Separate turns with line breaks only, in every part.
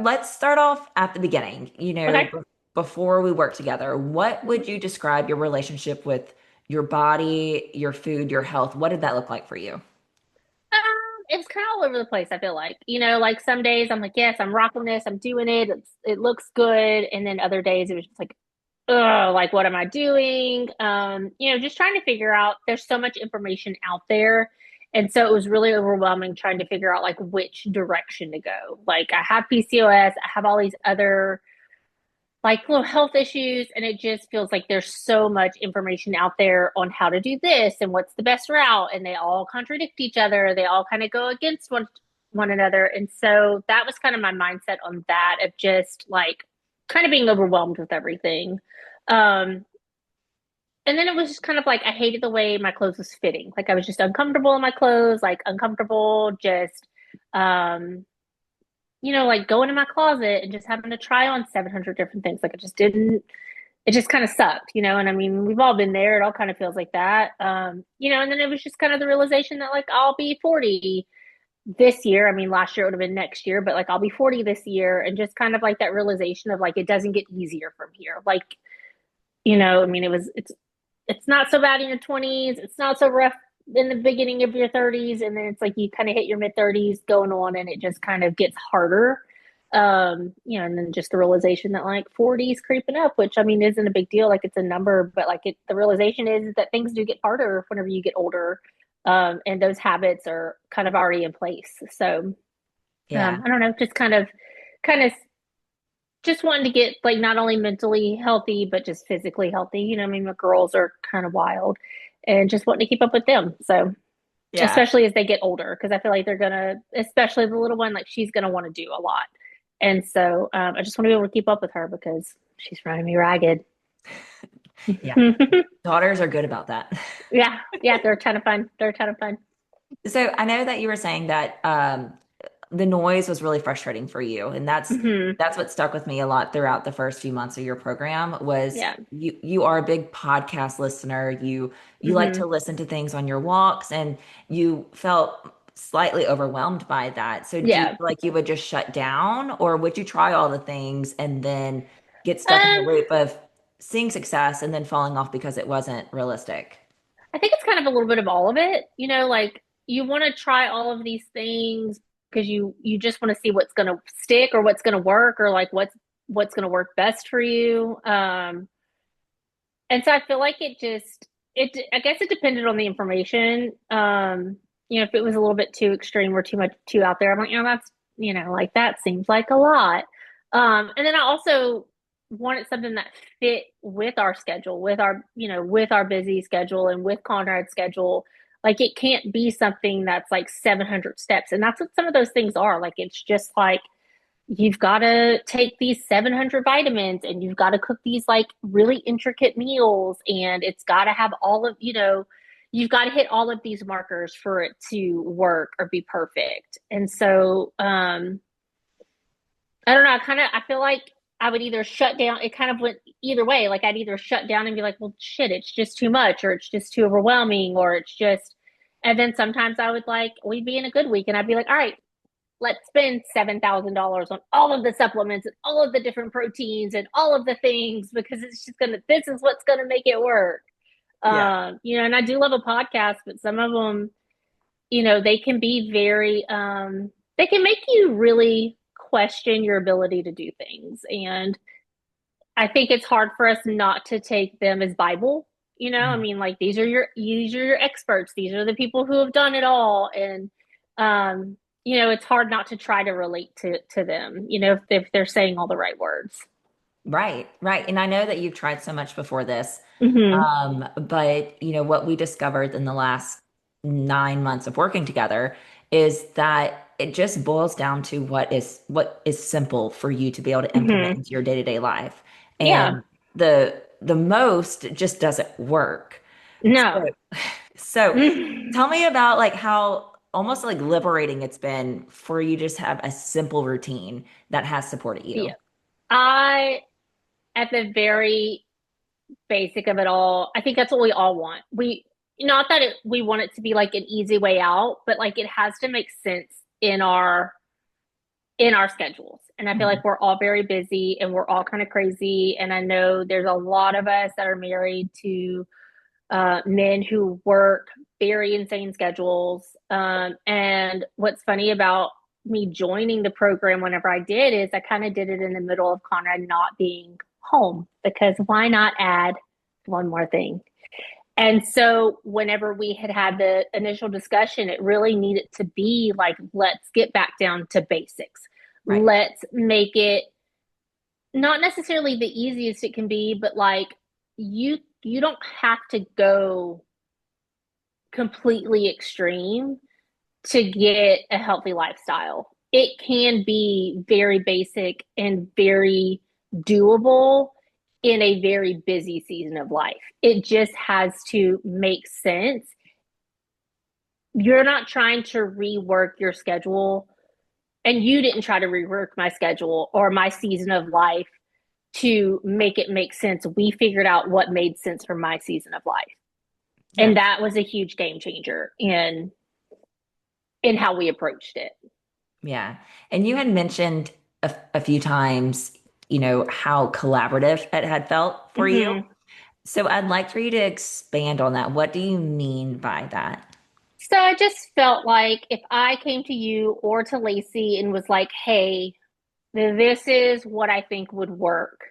let's start off at the beginning.
Okay.
Before we work together, what would you describe your relationship with your body, your food, your health? What did that look like for you?
It's kind of all over the place, I feel like. Like some days I'm like, yes, I'm rocking this, I'm doing it, it looks good. And then other days it was just like, oh, like what am I doing? Just trying to figure out there's so much information out there. And so it was really overwhelming trying to figure out like which direction to go. Like I have PCOS, I have all these other like little health issues, and it just feels like there's so much information out there on how to do this and what's the best route, and they all contradict each other. They all kind of go against one another. And so that was kind of my mindset on that, of just like kind of being overwhelmed with everything. um and then it was just kind of like I hated the way my clothes was fitting. Like I was just uncomfortable in my clothes, like uncomfortable just um like going in my closet and just having to try on 700 different things. Like it just kind of sucked, And I mean, we've all been there. It all kind of feels like that. And then it was just kind of the realization that like I'll be 40 this year. I mean, last year it would have been next year, but like I'll be 40 this year. And just kind of like that realization of like, it doesn't get easier from here. Like, I mean, it's not so bad in your 20s. It's not so rough in the beginning of your 30s. And then it's like you kind of hit your mid 30s going on, and it just kind of gets harder. And then just the realization that like 40 is creeping up, which I mean isn't a big deal. Like it's a number, but like the realization is that things do get harder whenever you get older. And those habits are kind of already in place. So
Yeah.
I don't know, just kind of just wanting to get like not only mentally healthy but just physically healthy. I mean, the girls are kind of wild, and just wanting to keep up with them. So
Yeah.
especially as they get older, because I feel like they're gonna, especially the little one, like she's gonna want to do a lot. And so I just want to be able to keep up with her because she's running me ragged.
Yeah. Daughters are good about that.
Yeah, they're a ton of fun. They're a ton of fun.
So I know that you were saying that the noise was really frustrating for you, and
Hmm.
that's what stuck with me a lot throughout the first few months of your program was
Yeah.
you are a big podcast listener. You like to
Hmm.
listen to things on your walks, and you felt slightly overwhelmed by that. So do you
Yeah.
feel like you would just shut down, or would you try all the things and then get stuck in the
Um,
loop of seeing success and then falling off because it wasn't realistic?
I think it's kind of a little bit of all of it. Like you want to try all of these things because you just want to see what's going to stick or what's going to work, or like what's going to work best for you. And so I feel like I guess it depended on the information. If it was a little bit too extreme or too out there, I'm like, that's, like that seems like a lot. And then I also wanted something that fit with our schedule, with our busy schedule and with Conrad's schedule. Like it can't be something that's like 700 steps. And that's what some of those things are. Like it's just like you've got to take these 700 vitamins, and you've got to cook these like really intricate meals, and it's got to have you've got to hit all of these markers for it to work or be perfect. And so I don't know, I feel like I would either shut down. It kind of went either way. Like I'd either shut down and be like, well shit, it's just too much, or it's just too overwhelming, or it's just, and then sometimes I would like, we'd be in a good week and I'd be like, all right, let's spend $7,000 on all of the supplements and all of the different proteins and all of the things, because it's just this is what's gonna make it work.
Yeah.
And I do love a podcast, but some of them, they can be they can make you really question your ability to do things. And I think it's hard for us not to take them as Bible. I
Mhm.
mean, like these are your experts. These are the people who have done it all. And it's hard not to try to relate to them, if they're saying all the right words.
Right, right. And I know that you've tried so much before this.
Hmm.
But what we discovered in the last 9 months of working together is that it just boils down to what is simple for you to be able to implement
Hmm.
into your day-to-day life.
Yeah.
And the most just doesn't work. So,
No.
so tell me about like how almost like liberating it's been for you to just have a simple routine that has supported
Yeah.
you.
I, at the very basic of it all, I think that's what we all want. Not that we want it to be like an easy way out, but like it has to make sense in our in our schedules. And I feel
Mhm.
like we're all very busy and we're all kind of crazy. And I know there's a lot of us that are married to men who work very insane schedules. And what's funny about me joining the program whenever I did is I kind of did it in the middle of Conrad not being home because why not add one more thing? And so, whenever we had the initial discussion, it really needed to be like, let's get back down to basics.
Right.
Let's make it not necessarily the easiest it can be, but like you don't have to go completely extreme to get a healthy lifestyle. It can be very basic and very doable in a very busy season of life. It just has to make sense. You're not trying to rework your schedule, and you didn't try to rework my schedule or my season of life to make it make sense. We figured out what made sense for my season of life.
Yeah.
And that was a huge game changer in how we approached it.
Yeah. And you had mentioned a few times, how collaborative it had felt for you.
Mm-hmm.
So I'd like for you to expand on that. What do you mean by that?
So I just felt like if I came to you or to Lacey and was like, hey, this is what I think would work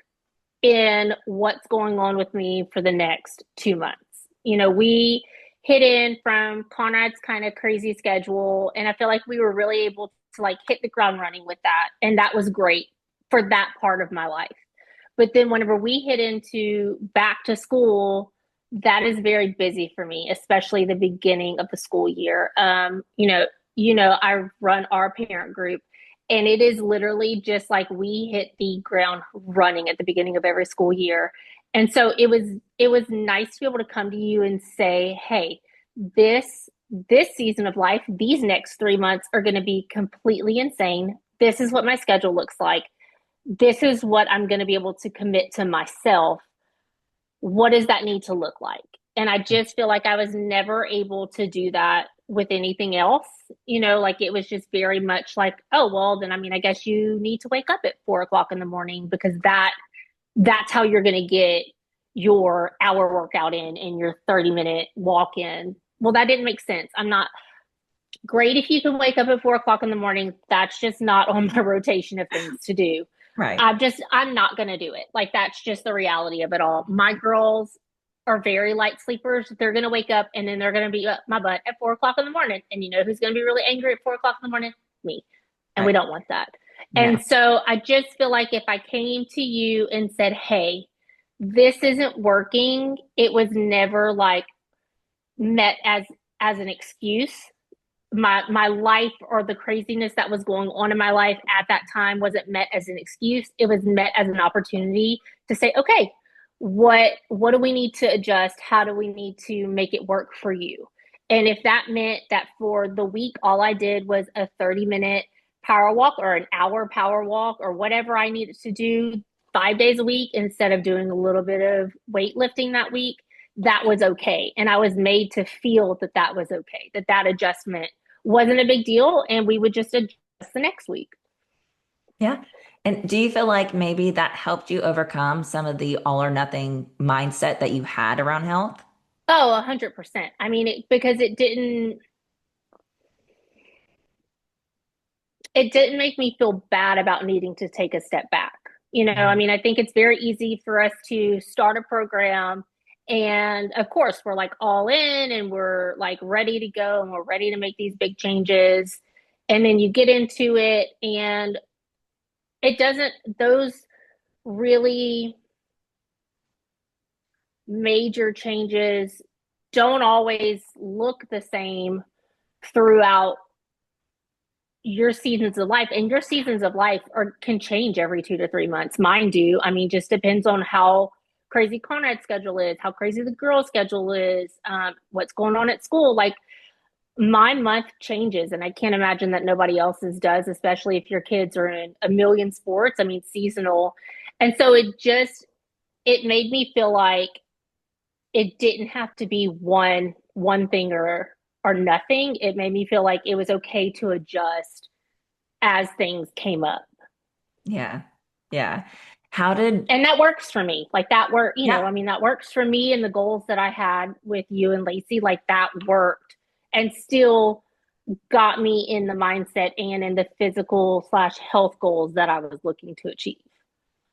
in what's going on with me for the next 2 months. We hit in from Conrad's kind of crazy schedule, and I feel like we were really able to like hit the ground running with that. And that was great for that part of my life. But then whenever we hit into back to school, that is very busy for me, especially the beginning of the school year. I run our parent group, and it is literally just like we hit the ground running at the beginning of every school year. And so it was nice to be able to come to you and say, hey, this season of life, these next 3 months are going to be completely insane. This is what my schedule looks like. This is what I'm going to be able to commit to myself. What does that need to look like? And I just feel like I was never able to do that with anything else. Like it was just very much like, oh, well, then I mean, I guess you need to wake up at 4 o'clock in the morning because that's how you're going to get your hour workout in and your 30-minute walk in. Well, that didn't make sense. I'm not great if you can wake up at 4 o'clock in the morning. That's just not on my rotation of things to do.
Right.
I'm not going to do it. Like, that's just the reality of it all. My girls are very light sleepers. They're going to wake up and then they're going to be up my butt at 4 o'clock in the morning. And you know who's going to be really angry at 4 o'clock in the morning? Me. And we
Right.
don't want that.
No.
And so I just feel like if I came to you and said, hey, this isn't working, it was never like met as an excuse. My life or the craziness that was going on in my life at that time wasn't met as an excuse. It was met as an opportunity to say, okay, what do we need to adjust? How do we need to make it work for you? And if that meant that for the week all I did was a 30-minute power walk or an hour power walk or whatever I needed to do 5 days a week instead of doing a little bit of weightlifting that week, that was okay. And I was made to feel that that was okay, that adjustment wasn't a big deal, and we would just adjust the next week.
Yeah. And do you feel like maybe that helped you overcome some of the all or nothing mindset that you had around health?
Oh, 100%. I mean, because it didn't make me feel bad about needing to take a step back. I
Mhm.
mean, I think it's very easy for us to start a program, and of course, we're like all in and we're like ready to go and we're ready to make these big changes. And then you get into it, and it doesn't, those really major changes don't always look the same throughout your seasons of life, and your seasons of life can change every 2 to 3 months. Mine do. I mean, just depends on how crazy Conrad's schedule is, how crazy the girl's schedule is, what's going on at school. Like, my month changes, and I can't imagine that nobody else's does, especially if your kids are in a million sports. I mean, seasonal. And so it made me feel like it didn't have to be one thing or nothing. It made me feel like it was okay to adjust as things came up.
Yeah. Yeah. How did,
And that works for me. Like that work,
yeah.
I mean, that works for me and the goals that I had with you and Lacey, like that worked and still got me in the mindset and in the physical slash health goals that I was looking to achieve.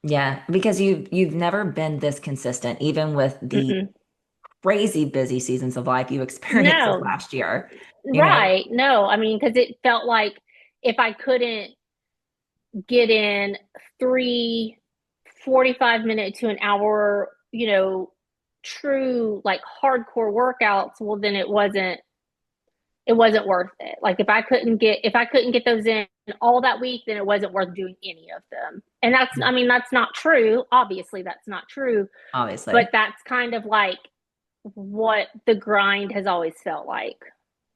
Yeah. Because you've never been this consistent, even with the
Mm-mm.
crazy busy seasons of life you experienced this
No,
last year, you know?
right. No, I mean, because it felt like if I couldn't get in 3 45 minute to an hour, true like hardcore workouts, well, then it wasn't worth it. Like if I couldn't get those in all that week, then it wasn't worth doing any of them. And I mean, that's not true. Obviously, that's not true, but
Obviously.
that's kind of like what the grind has always felt like.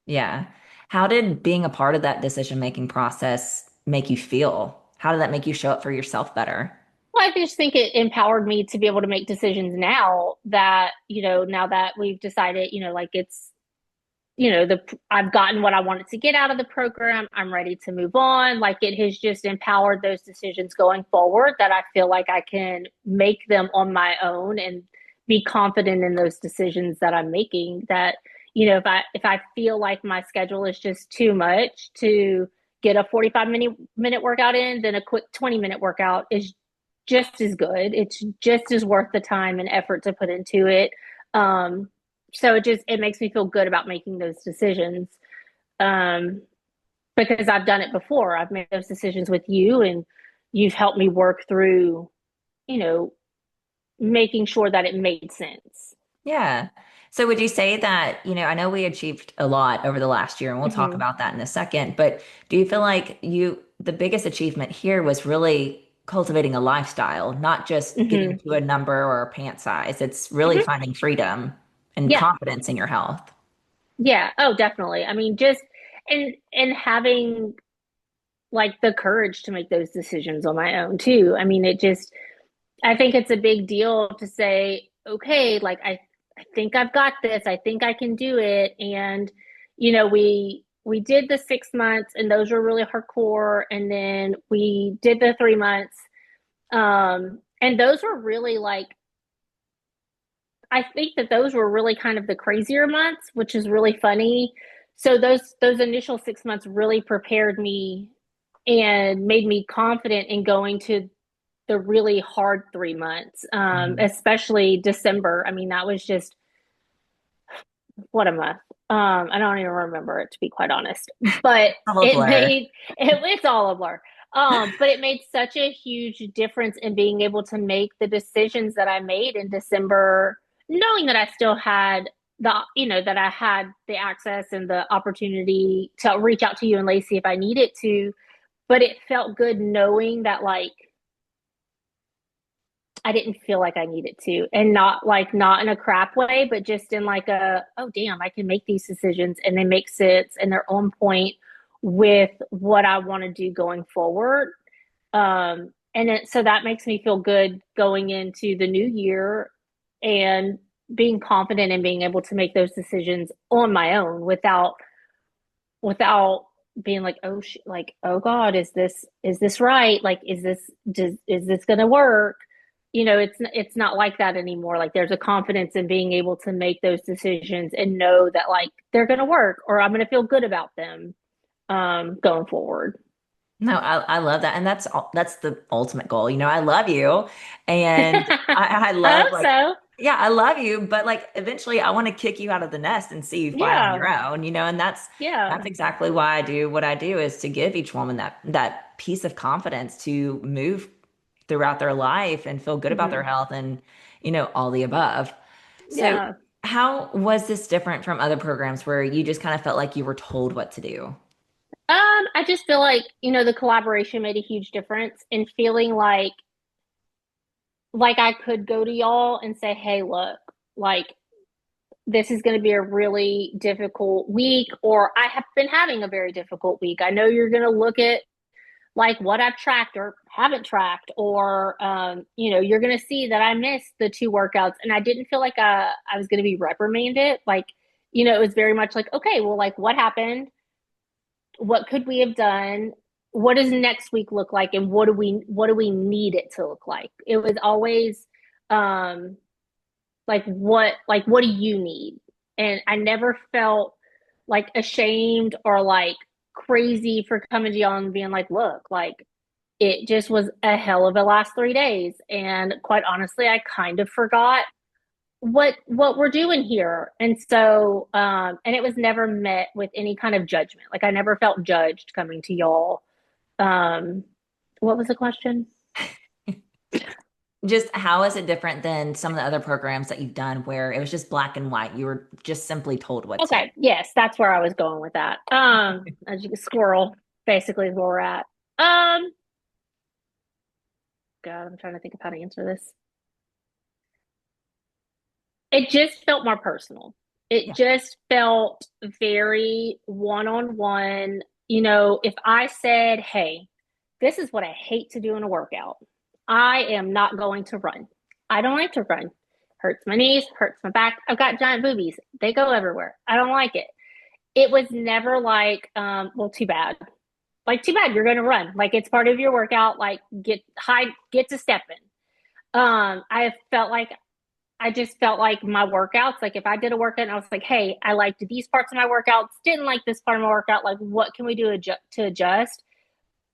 Yeah. How did being a part of that decision-making process make you feel? How did that make you show up for yourself better?
Well, I just think it empowered me to be able to make decisions now that we've decided, like the I've gotten what I wanted to get out of the program. I'm ready to move on. Like it has just empowered those decisions going forward that I feel like I can make them on my own and be confident in those decisions that I'm making. That if I feel like my schedule is just too much to get a 45 minute workout in, then a quick 20-minute workout is just as good. It's just as worth the time and effort to put into it. Um, so it makes me feel good about making those decisions, um, because I've done it before. I've made those decisions with you, and you've helped me work through, you know, making sure that it made sense.
Yeah. So would you say that, I know we achieved a lot over the last year, and we'll talk
Hmm.
about that in a second, but do you feel like the biggest achievement here was really cultivating a lifestyle, not just getting
Hmm.
to a number or a pant size? It's really
Hmm.
finding freedom and
Yeah,
confidence in your health.
yeah. Oh, definitely. I mean, just and having like the courage to make those decisions on my own too. I mean, I think it's a big deal to say, okay, like I think I've got this. I think I can do it. And we did the 6 months, and those were really hardcore. And then we did the 3 months, and those were really like I think that those were really kind of the crazier months, which is really funny. So those initial 6 months really prepared me and made me confident in going to the really hard 3 months,
Mhm.
especially December. I mean, that was just what a month. I don't even remember it, to be quite honest, but
A blur.
it's all a blur. But it made such a huge difference in being able to make the decisions that I made in December, knowing that I still had that I had the access and the opportunity to reach out to you and Lacey if I needed to. But it felt good knowing that like I didn't feel like I needed to, and not in a crap way, but just in like oh damn, I can make these decisions and they make sense and they're on point with what I want to do going forward. So that makes me feel good going into the new year and being confident and being able to make those decisions on my own without being like like oh god, is this right, like is this gonna work. It's not like that anymore. Like there's a confidence in being able to make those decisions and know that like they're gonna work or I'm gonna feel good about them, going forward.
No, I love that. And that's the ultimate goal. I love you. And I
I
love
hope
like,
so.
yeah, I love you, but like eventually I want to kick you out of the nest and see you fly on
Yeah,
your own, and that's
yeah.
exactly why I do what I do, is to give each woman that piece of confidence to move throughout their life and feel good about their
Hmm.
health and, all the above. So
Yeah.
how was this different from other programs where you just kind of felt like you were told what to do?
I just feel like, the collaboration made a huge difference in feeling like I could go to y'all and say, hey, look, like this is going to be a really difficult week, or I have been having a very difficult week. I know you're going to look at like what I've tracked or haven't tracked, or you're going to see that I missed the 2 workouts, and I didn't feel like I was going to be reprimanded. Like, it was very much like, okay, well, like what happened? What could we have done? what does next week look like, and what do we need it to look like? It was always um what do you need? And I never felt like ashamed or like crazy for coming to y'all and being like, look, like it just was a hell of a last 3 days. And quite honestly, I kind of forgot what we're doing here. And so and it was never met with any kind of judgment. Like I never felt judged coming to y'all. Um what was the question?
Just how is it different than some of the other programs that you've done where it was just black and white? You were just simply told what to do.
Okay, yes, that's where I was going with that. As you can squirrel, basically is where we're at. Um, God, I'm trying to think of how to answer this. It just felt more personal. It
Yeah.
just felt very one-on-one. If I said, hey, this is what I hate to do in a workout. I am not going to run. I don't like to run. Hurts my knees, hurts my back. I've got giant boobies. They go everywhere. I don't like it. It was never like, well, too bad. Like, too bad you're going to run. Like, it's part of your workout. Like, get to stepping. I just felt like my workouts, like if I did a workout and I was like, hey, I liked these parts of my workouts, didn't like this part of my workout, like what can we do to adjust?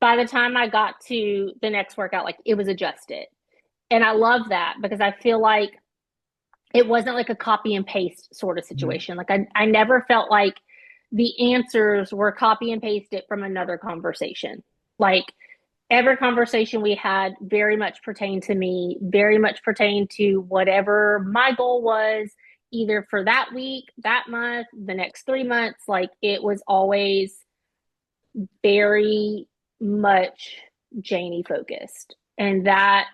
By the time I got to the next workout, like it was adjusted. And I love that because I feel like it wasn't like a copy and paste sort of
Mhm.
situation. Like I never felt like the answers were copy and pasted from another conversation. Like every conversation we had very much pertained to me, very much pertained to whatever my goal was, either for that week, that month, the next 3 months. Like it was always very much Janie focused. And that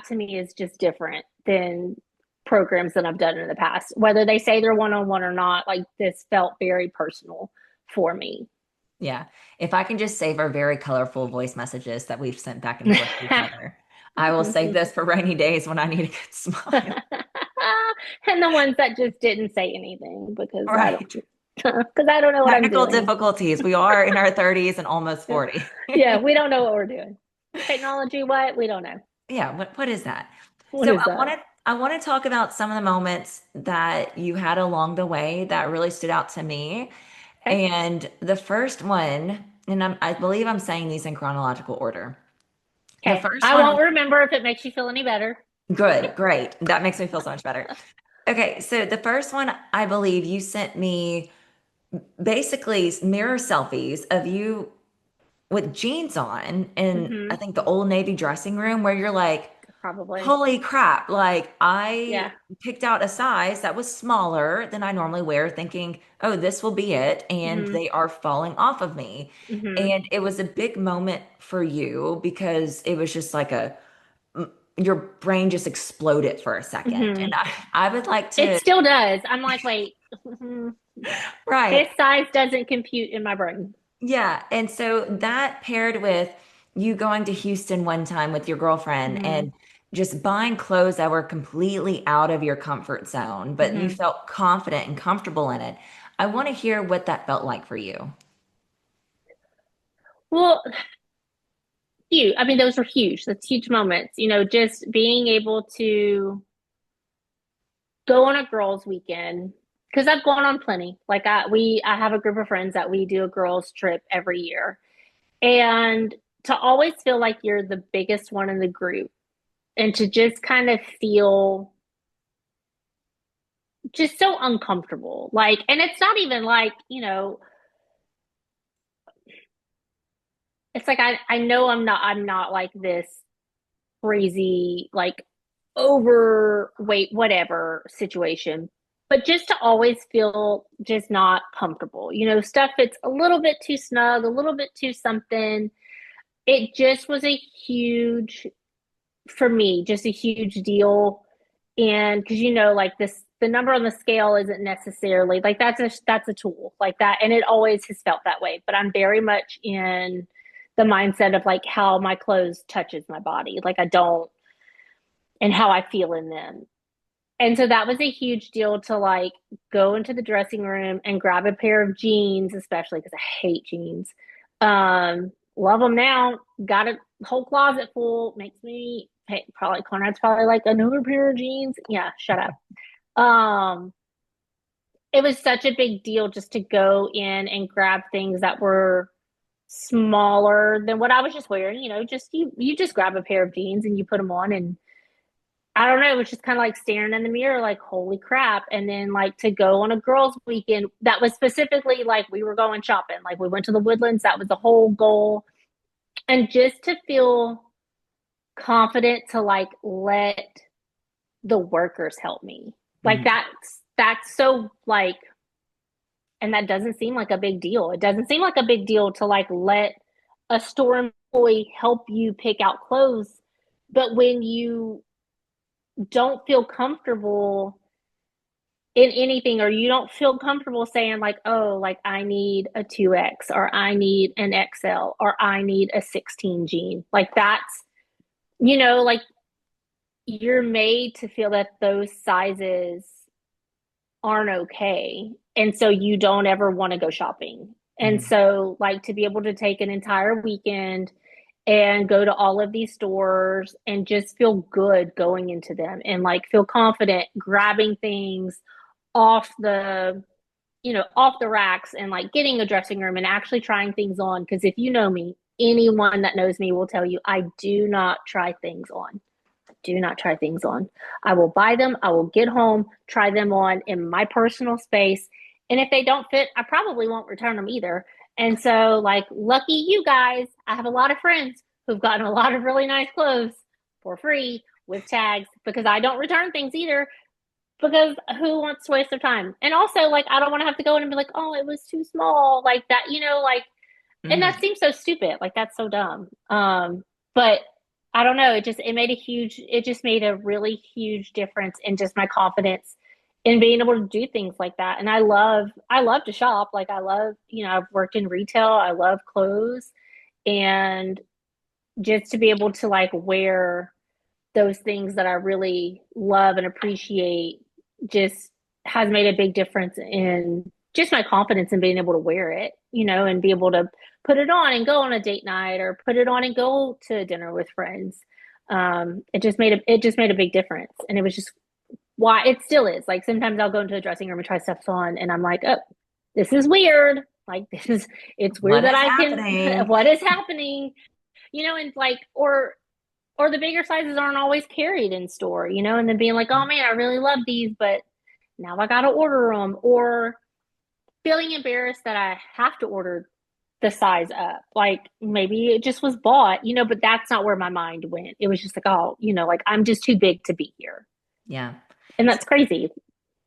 to me is just different than programs that I've done in the past. Whether they say they're one on one or not, like this felt very personal for me.
Yeah. If I can just save our very colorful voice messages that we've sent back and forth to each other, I will save this for rainy days when I need a good smile.
And the ones that just didn't say anything because I don't
Right.
because I don't know what I'm
Technical
doing.
difficulties. We are in our 30s and almost 40.
Yeah, we don't know what we're doing. Technology, what? We don't know.
Yeah, what is that?
What
So
is that?
I want to talk about some of the moments that you had along the way that really stood out to me.
Okay.
And the first one, and I believe I'm saying these in chronological order. The
Okay.
first
I
one,
won't remember if it makes you feel any better.
good, great. That makes me feel so much better. Okay, so the first one, I believe you sent me basically mirror selfies of you with jeans on in I
Mm-hmm.
think the Old Navy dressing room where you're like,
Probably.
holy crap, like I
Yeah.
picked out a size that was smaller than I normally wear, thinking, oh, this will be it, and
Mm-hmm.
they are falling off of me.
Mm-hmm.
And it was a big moment for you because it was just like your brain just exploded for a second.
Mm-hmm.
And I would like
It
to,
still does. I'm like, wait, this
right.
size doesn't compute in my brain.
Yeah. And so that paired with you going to Houston one time with your girlfriend
Mm-hmm.
and just buying clothes that were completely out of your comfort zone, but you
Mm-hmm.
felt confident and comfortable in it. I want to hear what that felt like for you.
Well, I mean, those were huge. That's huge moments. Just being able to go on a girls' weekend because I've gone on plenty. Like I have a group of friends that we do a girls' trip every year, and to always feel like you're the biggest one in the group, and to just kind of feel just so uncomfortable. Like, and it's not even like it's like I know I'm not like this crazy, like overweight, whatever situation. But just to always feel just not comfortable. Stuff that's a little bit too snug, a little bit too something. It just was a huge, for me, just a huge deal. And because like this, the number on the scale isn't necessarily like that's a tool like that, and it always has felt that way. But I'm very much in the mindset of like how my clothes touches my body. Like I don't, and how I feel in them. And so that was a huge deal to like go into the dressing room and grab a pair of jeans, especially because I hate jeans. Um, Love them now. Got a whole closet full. Makes me hey, probably Conrad's probably like another pair of jeans. Yeah, shut up. Um, it was such a big deal just to go in and grab things that were smaller than what I was just wearing. Just you just grab a pair of jeans and you put them on, and I don't know, it was just kind of like staring in the mirror, like holy crap. And then like to go on a girls' weekend that was specifically like we were going shopping, like we went to the Woodlands. That was the whole goal, and just to feel confident to like let the workers help me. Like
Mhm.
that's so like, and that doesn't seem like a big deal. It doesn't seem like a big deal to like let a store employee help you pick out clothes. But when you don't feel comfortable in anything, or you don't feel comfortable saying like, oh, like I need a 2X, or I need an XL, or I need a 16 jean, like that's, like you're made to feel that those sizes aren't okay. And so you don't ever want to go shopping. And
Mhm.
so, like, to be able to take an entire weekend and go to all of these stores and just feel good going into them and like feel confident grabbing things off off the racks and like getting a dressing room and actually trying things on. Because if you know me, anyone that knows me will tell you I do not try things on. Do not try things on. I will buy them. I will get home, try them on in my personal space. And if they don't fit, I probably won't return them either. And so, like, lucky you guys, I have a lot of friends who've gotten a lot of really nice clothes for free with tags because I don't return things either. Because who wants to waste their time? And also, like, I don't want to have to go in and be like, oh, it was too small, like that, like, and that
Mhm.
seems so stupid. Like that's so dumb. But I don't know. It just made a really huge difference in just my confidence in being able to do things like that. And I love to shop. Like I love, I've worked in retail. I love clothes, and just to be able to like wear those things that I really love and appreciate just has made a big difference in just my confidence in being able to wear it, and be able to put it on and go on a date night or put it on and go to dinner with friends. It just made a big difference, and it was just why it still is. Like sometimes I'll go into the dressing room and try stuff on, and I'm like, oh, this is weird. Like it's weird
What
that
is
I can.
happening?
What is happening? And like or the bigger sizes aren't always carried in store, and then being like, oh man, I really love these, but now I gotta order them, or feeling embarrassed that I have to order the size up. Like maybe it just was bought, but that's not where my mind went. It was just like, oh, like I'm just too big to be here.
Yeah.
And that's crazy.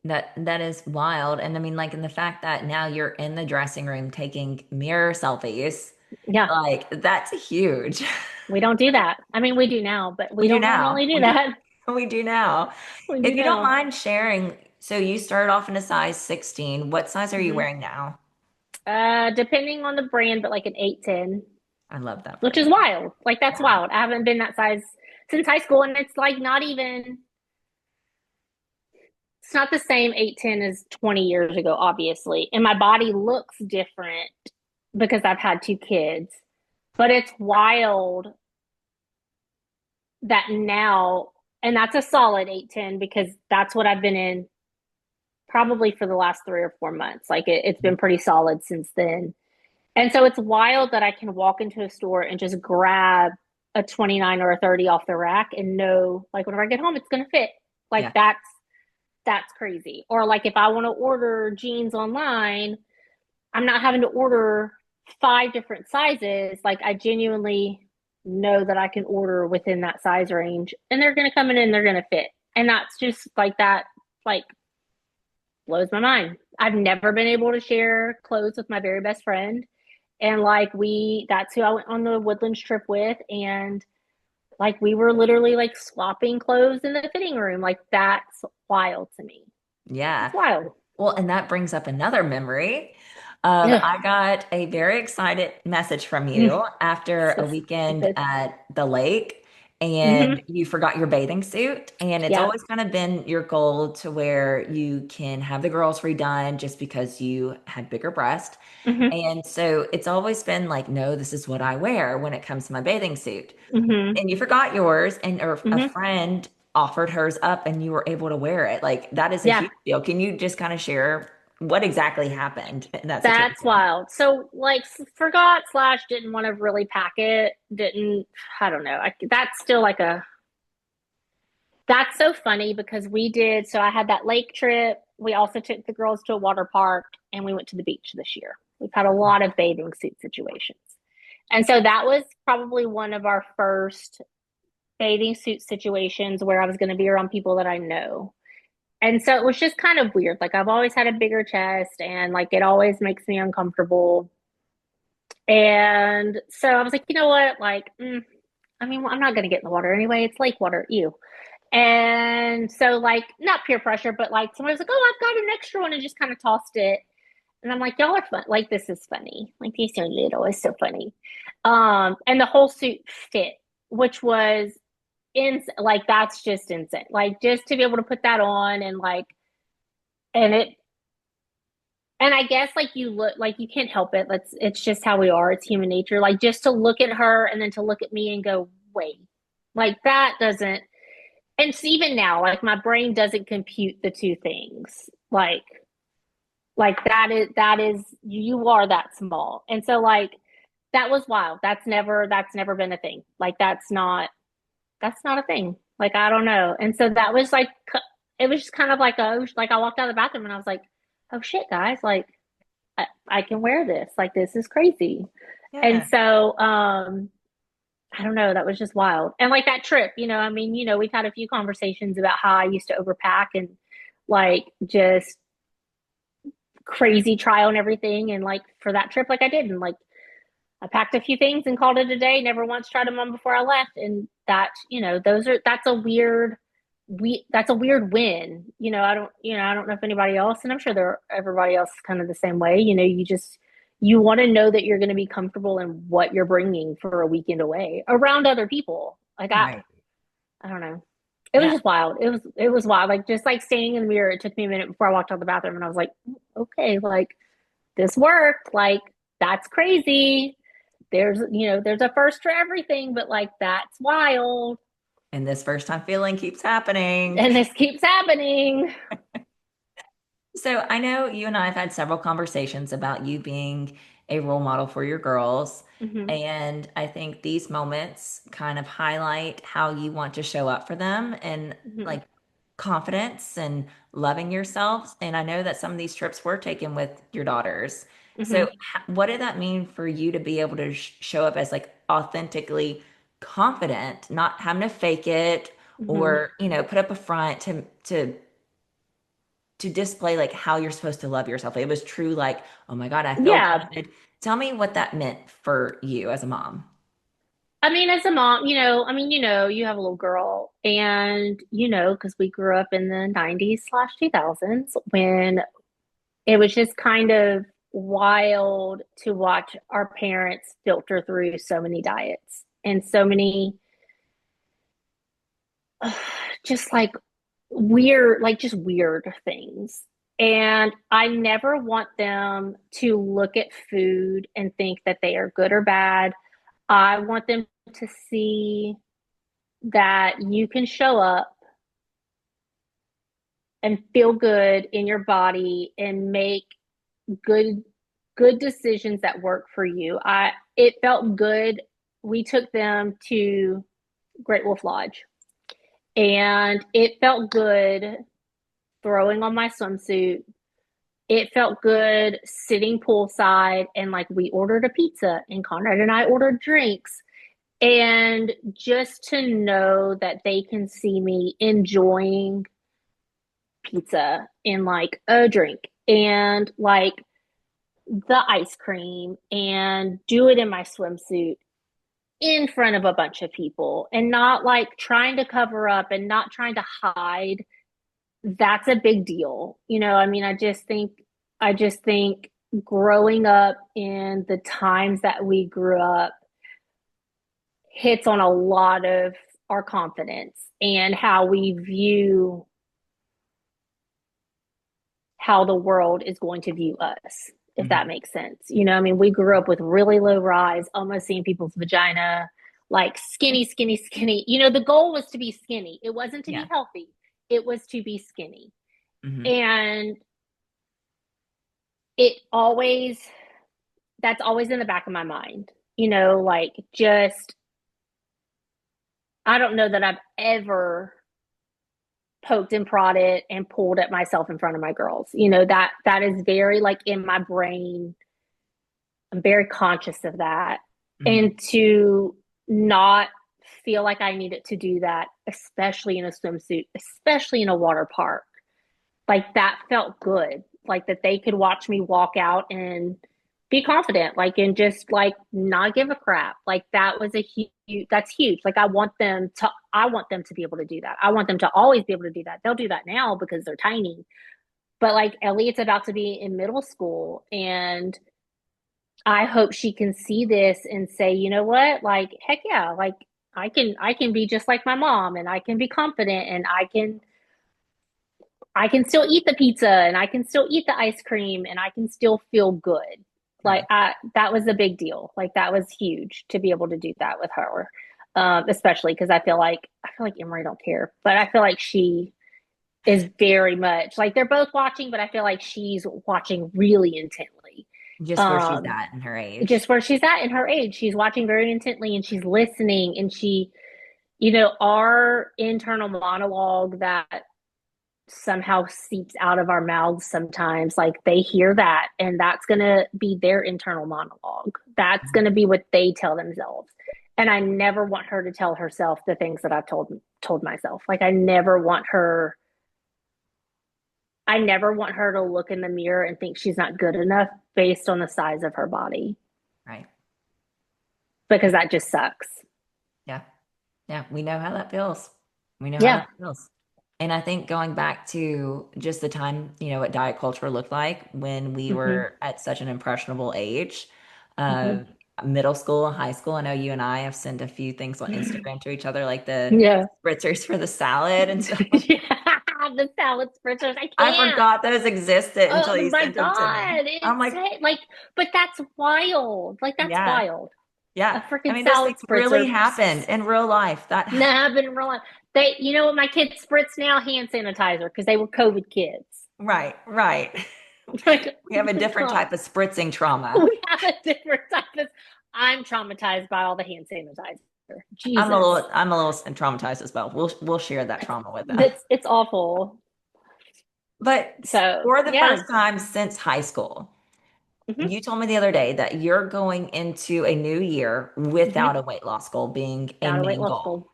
That is wild. And I mean, like in the fact that now you're in the dressing room taking mirror selfies,
Yeah,
like that's huge.
we don't do that. I mean, we do now, but we
We do
don't
now.
normally do that.
We do now.
We do
If you don't
now.
mind sharing, so you started off in a size 16. What size are you
hmm
wearing now?
Depending on the brand, but like an 8-10,
I love that for
which is
you.
wild. Like that's
Yeah.
wild. I haven't been that size since high school, and it's like not even. It's not the same 8-10 as 20 years ago, obviously, and my body looks different because I've had two kids. But it's wild that now, and that's a solid 8-10 because that's what I've been in probably for the last 3 or 4 months. Like it's been pretty solid since then. And so it's wild that I can walk into a store and just grab a 29 or a 30 off the rack and know, like, whenever I get home, it's going to fit. Like,
Yeah.
that's crazy. Or, like, if I want to order jeans online, I'm not having to order 5 different sizes. Like, I genuinely know that I can order within that size range and they're going to come in and they're going to fit. And that's just like that, like, blows my mind. I've never been able to share clothes with my very best friend. And like that's who I went on the Woodlands trip with. And like we were literally like swapping clothes in the fitting room. Like that's wild to me.
Yeah.
It's wild.
Well, and that brings up another memory. I
Ugh.
got a very excited message from
Mm.
you after
So
a weekend
stupid.
at the lake. and
Hmm.
you forgot your bathing suit. And it's
Yeah.
always kind of been your goal to where you can have the girls redone just because you had bigger breasts.
Hmm.
And so it's always been like, no, this is what I wear when it comes to my bathing suit.
Hmm.
And you forgot yours, and or a
Hmm.
friend offered hers up, and you were able to wear it. Like that is a
Yeah.
huge deal. Can you just kind of share what exactly happened in that
That's
situation?
wild. So, like, forgot slash didn't want to really pack it. Didn't, I don't know. That's still like that's so funny because so I had that lake trip. We also took the girls to a water park and we went to the beach this year. We've had a lot of bathing suit situations. And so that was probably one of our first bathing suit situations where I was going to be around people that I know. And so it was just kind of weird. Like I've always had a bigger chest and like it always makes me uncomfortable. And so I was like, you know what? Like, I mean, I'm not going to get in the water anyway. It's lake water. Ew. And so, like, not peer pressure, but like somebody was like, oh, I've got an extra one and just kind of tossed it. And I'm like, y'all are fun. Like, this is funny. Like, these are little. It's so funny. And the whole suit fit, which was like, that's just insane. Like, just to be able to put that on and like, and it, and I guess like you look like you can't help it. It's just how we are. It's human nature. Like just to look at her and then to look at me and go, wait, like that doesn't, and so even now, like my brain doesn't compute the two things. Like that is you are that small. And so like that was wild. That's never been a thing. Like that's not a thing. Like I don't know. And so that was like it was just kind of like like I walked out of the bathroom and I was like, oh shit, guys, like I can wear this. Like this is crazy. And
Yeah.
so I don't know, that was just wild. And like that trip, I mean, we've had a few conversations about how I used to overpack and like just crazy trial and everything. And like for that trip, like I did, and like I packed a few things and called it a day. Never once tried them on before I left. And that, that's a weird win. I don't know if anybody else, and I'm sure everybody else is kind of the same way. You want to know that you're going to be comfortable in what you're bringing for a weekend away around other people. Like
Right.
I don't know. It was
Yeah.
just wild. It was wild. Like just like standing in the mirror, it took me a minute before I walked out the bathroom and I was like, okay, like this worked. Like that's crazy. There's a first for everything, but like that's wild.
And this first time feeling keeps happening.
And this keeps happening.
So I know you and I have had several conversations about you being a role model for your girls.
Hmm.
And I think these moments kind of highlight how you want to show up for them and
Hmm.
like confidence and loving yourself. And I know that some of these trips were taken with your daughters. So
Hmm.
what did that mean for you to be able to show up as like authentically confident, not having to fake it
Hmm.
or, put up a front to display like how you're supposed to love yourself. It was true, like, oh my God, I feel
Yeah.
good. Tell me what that meant for you as a mom.
I mean, as a mom, you have a little girl, and because we grew up in the 90s slash 2000s when it was just kind of wild to watch our parents filter through so many diets and so many just just weird things. And I never want them to look at food and think that they are good or bad. I want them to see that you can show up and feel good in your body and make good good decisions that work for you. It felt good. We took them to Great Wolf Lodge and it felt good throwing on my swimsuit. It felt good sitting poolside and like we ordered a pizza and Conrad and I ordered drinks. And just to know that they can see me enjoying pizza and like a drink and like the ice cream and do it in my swimsuit in front of a bunch of people and not like trying to cover up and not trying to hide. That's a big deal. I mean, I just think growing up in the times that we grew up hits on a lot of our confidence and how we view how the world is going to view us, if that
Mhm.
makes sense. You know, I mean, we grew up with really low rise, almost seeing people's vagina, like skinny, skinny, skinny. You know, the goal was to be skinny. It wasn't to
Yeah.
be healthy, it was to be skinny.
Hmm.
And it always, that's always in the back of my mind, you know, like just, I don't know that I've ever poked and prodded and pulled at myself in front of my girls. You know, that is very like in my brain. I'm very conscious of that.
Hmm.
And to not feel like I needed to do that, especially in a swimsuit, especially in a water park, like that felt good. Like that they could watch me walk out and be confident, like, and just like not give a crap. Like that was a huge, that's huge. Like I want them to be able to do that. I want them to always be able to do that. They'll do that now because they're tiny. But like Elliot's about to be in middle school, and I hope she can see this and say, you know what? Like, heck yeah, like I can be just like my mom, and I can be confident, and I can still eat the pizza, and I can still eat the ice cream, and I can still feel good. Like
Right.
that was a big deal. Like that was huge to be able to do that with her. Especially because I feel like Emery don't care, but I feel like she is very much like they're both watching, but I feel like she's watching really intently.
Just where she's
Um,
at in her age.
just where she's at in her age. She's watching very intently and she's listening, and our internal monologue that somehow seeps out of our mouths sometimes, like they hear that, and that's going to be their internal monologue. That's going to be what they tell themselves. And I never want her to tell herself the things that I've told myself. Like I never want her to look in the mirror and think she's not good enough based on the size of her body,
Right.
because that just sucks.
Yeah. Yeah. We know how that feels. We know how
Yeah.
that feels. And I think going back to just the time, what diet culture looked like when we
Hmm.
were at such an impressionable age,
Hmm.
uh, middle school, high school. I know you and I have sent a few things on Instagram to each other, like the
Yeah.
spritzers for the salad and stuff.
Yeah, the salad spritzers. I
I
can't.
forgot those existed
Oh
until you
my
sent them to me.
God.
I'm
It's
like,
like, but that's wild. Like, that's
yeah,
wild. A
yeah. I
freaking
mean, those
salad
things really
spritzer.
happened in real life. That
Nah, I've been rolling. You know what my kids spritz now? Hand sanitizer because they were COVID kids.
right, right.
Like,
We have a different
God,
type of spritzing trauma.
we have a different type of. I'm traumatized by all the hand sanitizer.
I'm a
Jesus,
little, I'm a little traumatized as well. We'll share that
it's
trauma with them.
it's awful.
But
So
for the
yeah.
first time since high school,
Hmm.
you told me the other day that you're going into a new year without
Hmm.
a weight loss goal being a
Got a weight
main
loss
goal.
goal.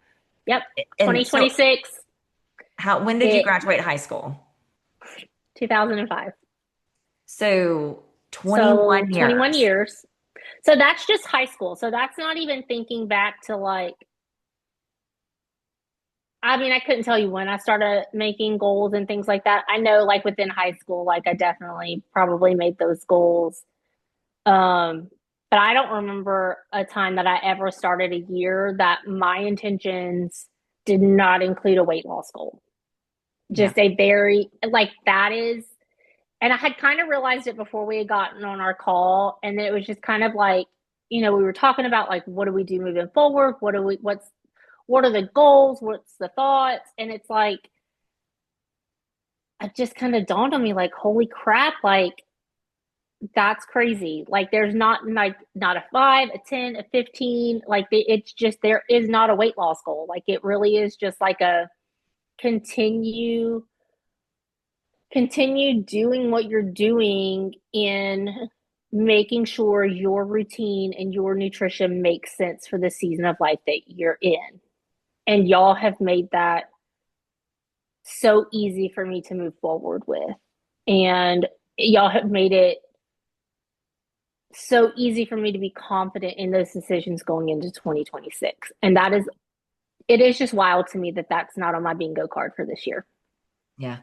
Yep.
And so
2026.
when did you
It
graduate high school?
2005.
So
So
21
21
years.
years. So that's just high school. So that's not even thinking back to like, I mean, I couldn't tell you when I started making goals and things like that. I know like within high school, like I definitely probably made those goals. Um, but I don't remember a time that I ever started a year that my intentions did not include a weight loss goal.
Yeah.
Just a very, like, that is, and I had kind of realized it before we had gotten on our call. And then it was just kind of like, we were talking about like, what do we do moving forward? What are the goals? What's the thoughts? And it's like, it just kind of dawned on me like, holy crap, like, that's crazy. Like, there's not a 5, a 10, a 15. Like, it's just, there is not a weight loss goal. Like, it really is just like a continue continue doing what you're doing in making sure your routine and your nutrition makes sense for the season of life that you're in. And y'all have made that so easy for me to move forward with. And y'all have made it so easy for me to be confident in those decisions going into 2026. And it is just wild to me that that's not on my bingo card for this year.
Yeah.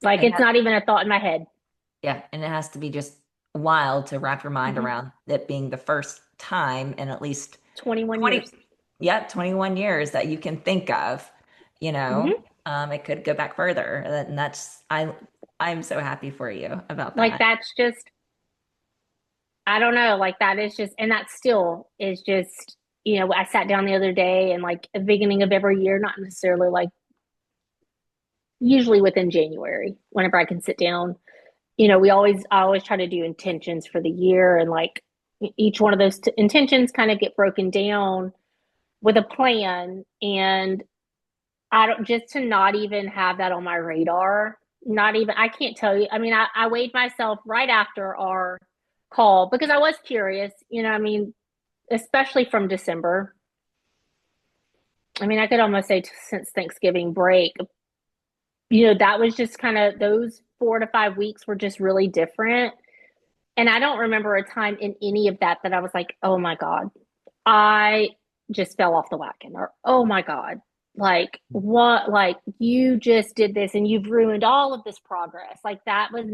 Like,
And
it's
that,
not even a thought in my head.
yeah. And it has to be just wild to wrap your mind
Mm-hmm.
around that being the first time in at least
21
20,
years.
Yep, 21 years that you can think of, you know.
Hmm.
It could go back further. And I'm so happy for you about
Like
that.
that's just, I don't know, like that is just, and that still is just, I sat down the other day and like the beginning of every year, not necessarily like usually within January, whenever I can sit down, I always try to do intentions for the year, and like each one of those intentions kind of get broken down with a plan. And I don't, just to not even have that on my radar, not even, I can't tell you. I mean, I weighed myself right after our call because I was curious, especially from December. I mean, I could almost say since Thanksgiving break, that was just kind of those 4 to 5 weeks were just really different. And I don't remember a time in any of that that I was like, oh my God, I just fell off the wagon, or oh my God, like what, like you just did this and you've ruined all of this progress. Like that was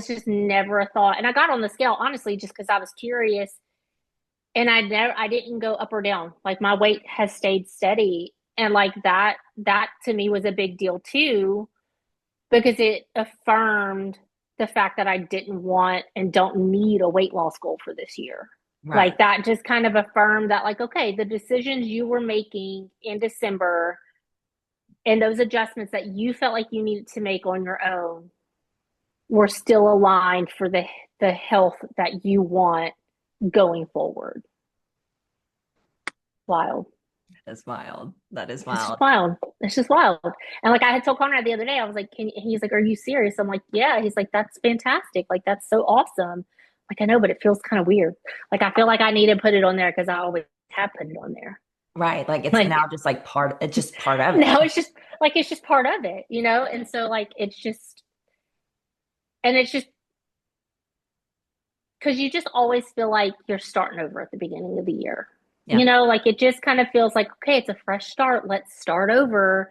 just never a thought. And I got on the scale, honestly, just because I was curious. And I didn't go up or down. Like my weight has stayed steady. And like that to me was a big deal too, because it affirmed the fact that I didn't want and don't need a weight loss goal for this year.
Right.
Like that just kind of affirmed that, like, okay, the decisions you were making in December and those adjustments that you felt like you needed to make on your own were still aligned for the health that you want going forward. Wild.
That is wild. That is
It's just
wild.
wild. It's just wild. And like I had told Conrad the other day, I was like, he's like, are you serious? I'm like, yeah. He's like, that's fantastic. Like, that's so awesome. Like, I know, but it feels kind of weird. Like, I feel like I need to put it on there because I always have put it on there.
Right. Like it's
Like,
now just like it's just part of it.
now it's just part of it, And so, like, it's just because you just always feel like you're starting over at the beginning of the year.
Yeah.
Like it just kind of feels like, okay, it's a fresh start. Let's start over.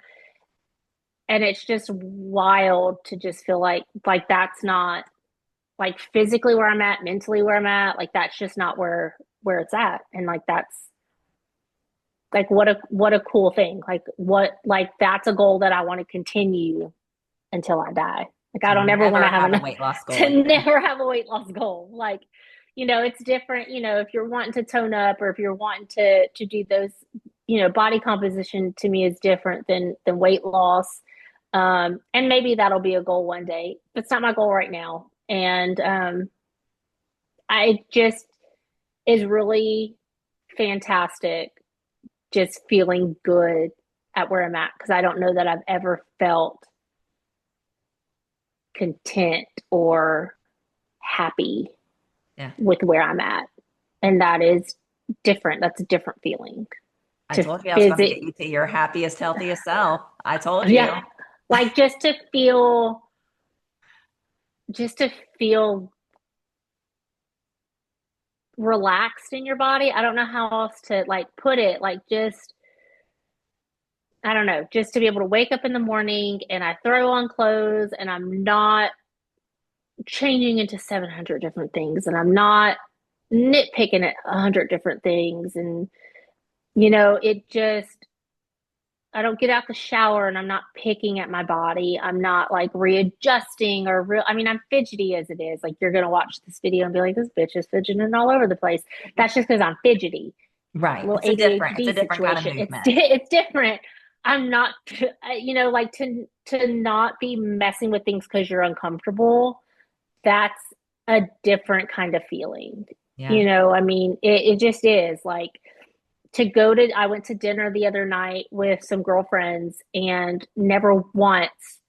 And it's just wild to just feel like that's not like physically where I'm at, mentally where I'm at. Like that's just not where it's at. And like that's like what a cool thing. Like that's a goal that I want to continue until I die. Like I
To
don't ever want to
never
have
have a
enough
weight loss goal
to
again.
never have a weight loss goal. Like, it's different, if you're wanting to tone up or if you're wanting to do those, body composition to me is different than weight loss. And maybe that'll be a goal one day. But it's not my goal right now. And I just is really fantastic just feeling good at where I'm at, because I don't know that I've ever felt content or happy
Yeah.
with where I'm at. And that is different. That's a different feeling
I
to
told you I was going to get
visit.
you to your happiest, healthiest self. I told you.
Yeah. Like just to feel relaxed in your body. I don't know how else to like put it. Like just, I don't know, just to be able to wake up in the morning and I throw on clothes and I'm not changing into 700 different things and I'm not nitpicking at 100 different things. And, it just, I don't get out the shower and I'm not picking at my body. I'm not like readjusting or I mean, I'm fidgety as it is. Like you're going to watch this video and be like, this bitch is fidgeting all over the place. That's just because I'm fidgety. A
Right.
little
It's a
ADHD
different kind of
situation.
movement.
It's different. I'm not, like to not be messing with things because you're uncomfortable. That's a different kind of feeling.
Yeah.
I mean, it just is like I went to dinner the other night with some girlfriends and never once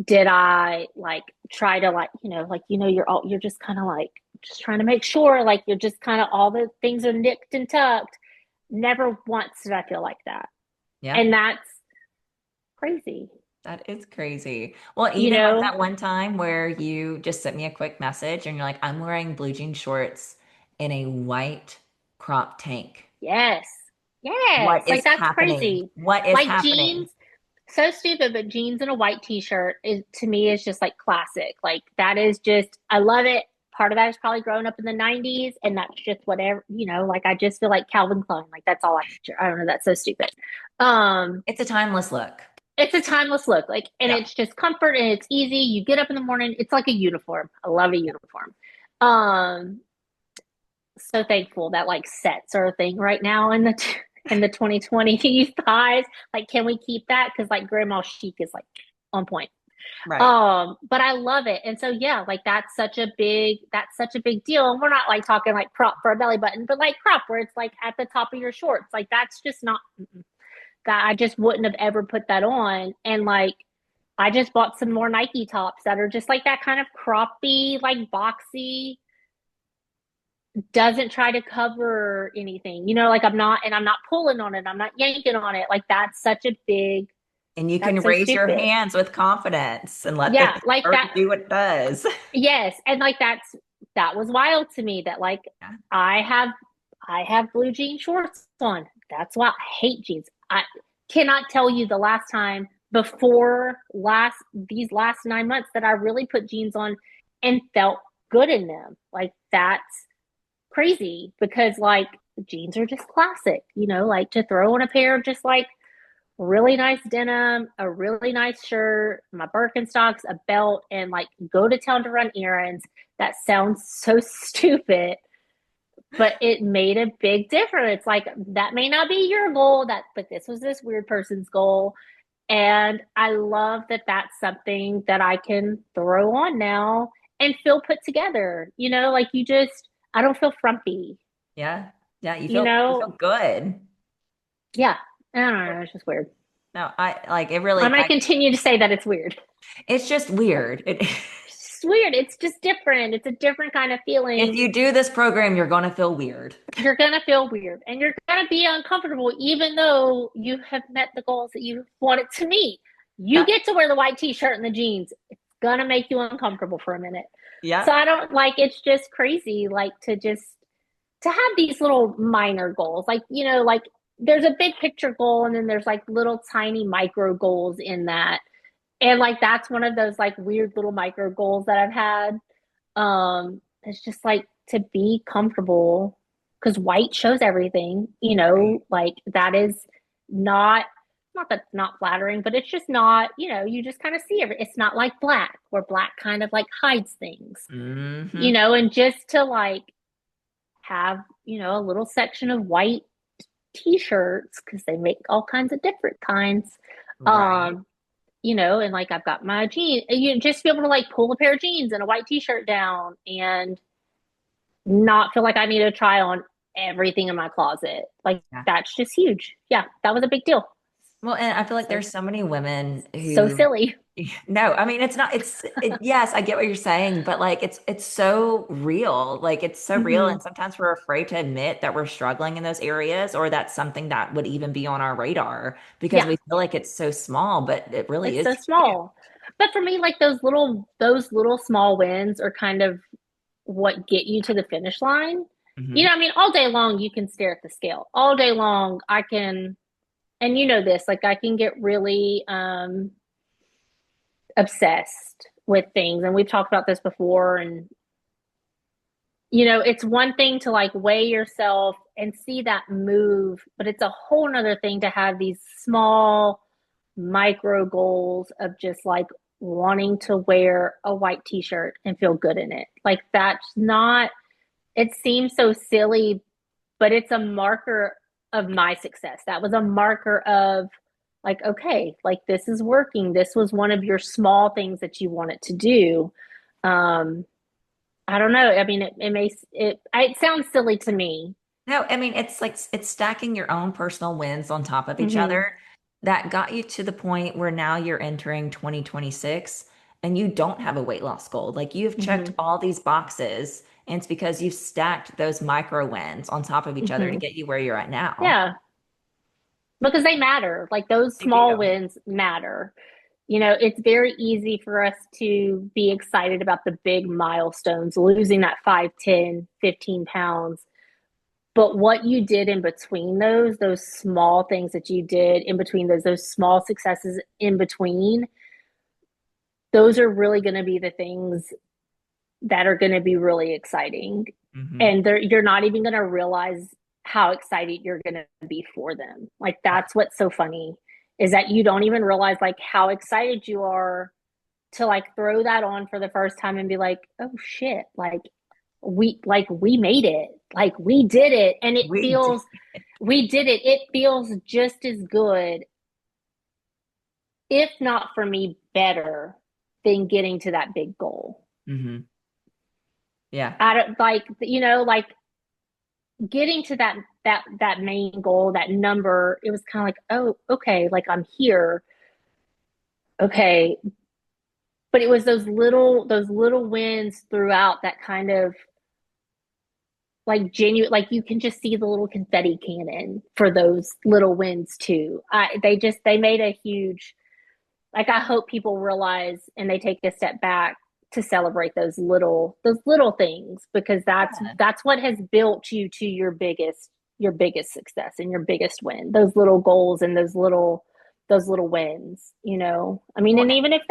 did I like try to like, you're just kind of like just trying to make sure like you're just kind of all the things are nicked and tucked. Never once did I feel like that.
Yeah.
And that's crazy,
That is crazy. Well,
you
even like
know?
that one time where you just sent me a quick message and you're like, I'm wearing blue jean shorts in a white crop tank.
Yes. Yes.
What is
Like that's
happening?
crazy.
What is
Like
happening?
jeans, so stupid, but jeans and a white t-shirt is to me is just like classic. Like that is just I love it. part of that is probably growing up in the 90s, and that's just whatever, like I just feel like Calvin Klein, like that's all I picture. I don't know, that's so stupid. Um,
It's a timeless look.
it's a timeless look, like, and
Yeah.
it's just comfort and it's easy. You get up in the morning, it's like a uniform. I love a uniform. Um, so thankful that like sets are a thing right now in the 2020s highs. Like, can we keep that? Because like grandma chic is like on point.
Right.
But I love it. And so yeah, like that's such a big deal. And we're not like talking like crop for a belly button, but like crop where it's like at the top of your shorts. Like that's just not that I just wouldn't have ever put that on. And like I just bought some more Nike tops that are just like that kind of croppy, like boxy, doesn't try to cover anything. Like I'm not pulling on it. I'm not yanking on it. Like
And you can
that's so
raise your
stupid.
hands with confidence and let the
Yeah, like
skirt
that.
do what it does.
Yes, and like that was wild to me that like
Yeah.
I have I have blue jean shorts on. That's why I hate jeans. I cannot tell you the last time before last these last 9 months that I really put jeans on and felt good in them. Like that's crazy because like jeans are just classic, like to throw on a pair of just like really nice denim, a really nice shirt, my Birkenstocks, a belt, and like go to town to run errands. That sounds so stupid, but it made a big difference. Like that may not be your goal, but this was this weird person's goal. And I love that that's something that I can throw on now and feel put together. Like I don't feel frumpy,
Yeah. Yeah. You
you
feel
know?
good.
Yeah. I don't know. It's just weird.
No, I like it
I'm
really
going to continue to say that it's weird.
it's just weird.
It's weird. It's just different. It's a different kind of
If
feeling.
you do this program, you're gonna feel weird.
You're going to feel weird and you're going to be uncomfortable, even though you have met the goals that you wanted to meet. You
Yeah.
get to wear the white t shirt and the jeans. It's going to make you uncomfortable for a minute. So
Yeah.
I don't like it's just crazy, like to have these little minor goals. Like, like there's a big picture goal and then there's like little tiny micro goals in that. And like that's one of those like weird little micro goals that I've had. It's just like to be comfortable because white shows everything,
Right.
like that is not that it's not flattering, but it's just not, you just kind of see it's not like black where black kind of like hides things,
Hmm.
and just to like have, a little section of white t-shirts because they make all kinds of different kinds.
Right.
Um, and like I've got my jeans, you just be able to like pull a pair of jeans and a white t-shirt down and not feel like I need to try on everything in my closet. Like
Yeah.
that's just huge. Yeah, that was a big deal.
Well, and I feel like
So
there's so many women
so
who
silly.
no, I mean it's not yes, I get what you're saying, but like it's so real. Like it's so real
Mm-hmm.
and sometimes we're afraid to admit that we're struggling in those areas or that's something that would even be on our radar because
Yeah,
we feel like it's so small, but it really
it's
is
so
huge.
small. But for me, like those little small wins are kind of what get you to the finish line.
Hmm.
I mean, all day long you can stare at the scale. All day long I can, and this, like I can get really obsessed with things. And we've talked about this before. And it's one thing to like weigh yourself and see that move, but it's a whole nother thing to have these small micro goals of just like wanting to wear a white t-shirt and feel good in it. Like that's not, it seems so silly, but it's a marker of my success. That was a marker of like, okay, like this is working. This was one of your small things that you wanted to do. Um, I don't know. I mean, it sounds silly to me.
No, I mean it's like it's stacking your own personal wins on top of each
Hmm.
other that got you to the point where now you're entering 2026 and you don't have a weight loss goal. Like you've checked
Hmm.
all these boxes and it's because you've stacked those micro wins on top of each other to
Hmm.
get you where you're at now.
Yeah, because they matter. Like those
They do.
small wins matter. It's very easy for us to be excited about the big milestones, losing that 5, 10, 15 pounds. But what you did in between those small things that you did in between those small successes in between, those are really going to be the things that are going to be really exciting.
Hmm.
And you're not even going to realize how excited you're going to be for them. Like, that's what's so funny, is that you don't even realize like how excited you are to like throw that on for the first time and be like, oh shit, like we made it. Like we did it. And it
We do.
feels, we did it. It feels just as good, if not for me, better than getting to that big goal.
Hmm. Yeah.
I don't like, like getting to that main goal, that number. It was kind of like, oh, okay, like I'm here. Okay. But it was those little wins throughout that kind of like genuine, like you can just see the little confetti cannon for those little wins too. They made a huge, like, I hope people realize and they take a step back to celebrate those little things, because that's what has built you to your biggest success and your biggest win. Those little goals and those little wins, I mean,
Well,
and even if